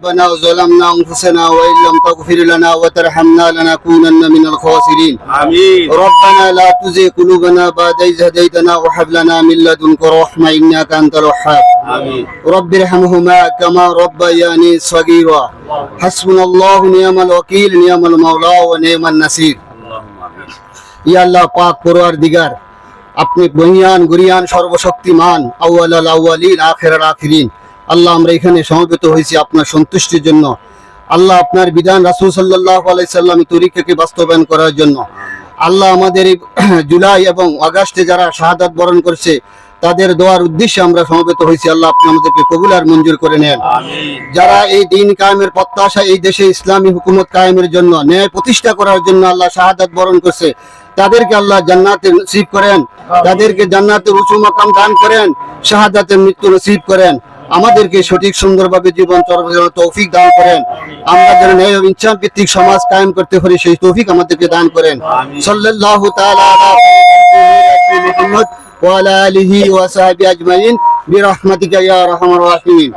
ربنا ظلمنا أنفسنا وإن لم تغفر لنا وترحمنا لنكونن من الخاسرين آمين. ربنا لا تزغ قلوبنا بعد إذ هديتنا وهب لنا من لدنك رحمة إنك أنت الوهاب آمين. رب ارحمهما كما ربياني صغيرا حسبنا الله ونعم الوكيل نعم المولى ونعم النصير اللهم آمين. ইয়া আল্লাহ পাক পরওয়ারদিগার, আপনি বহিয়ান গুরিয়ান সর্বশক্তিমান, আউয়াল আল আউয়ালিন আখিরাল আখিরিন। আল্লাহ, আমরা এখানে সমবেত হয়েছি আপনার সন্তুষ্টির জন্য। আল্লাহ, আপনার বিধান রাসূল সাল্লাল্লাহু আলাইহি সাল্লামের তরিকাকে বাস্তবায়ন করার জন্য। আল্লাহ, আমাদের এই জুলাই এবং আগস্টে যারা শাহাদাত বরণ করছে তাদের দোয়ার উদ্দেশ্যে আমরা সমবেত হয়েছি। আল্লাহ, আপনি আমাদেরকে কবুল আর মঞ্জুর করে নেন। آمين. যারা এই দিন কায়েমের প্রত্যাশা, এই দেশে ইসলামী হুকুমত কায়েমের জন্য, ন্যায় প্রতিষ্ঠা করার জন্য আল্লাহ শাহাদাত বরণ করছে, তাদেরকে আল্লাহ জান্নাতে নসিব করেন, তাদেরকে জান্নাতের উঁচু মাকাম দান করেন, শাহাদাতের মৃত্যু নসিব করেন। আমাদেরকে সঠিক সুন্দরভাবে জীবন চলার তৌফিক দান করেন। আমরা যেন ন্যায় ইনসাফ ভিত্তিক সমাজ কায়েম করতে পারি, সেই তৌফিক আমাদেরকে দান করেন। সাল্লাল্লাহু তাআলা আলা মুহাম্মদ ওয়া আলা আলিহি ওয়া সাহবিহি আজমাইন বিরহমাতিকা ইয়া আরহামার রাহিমিন।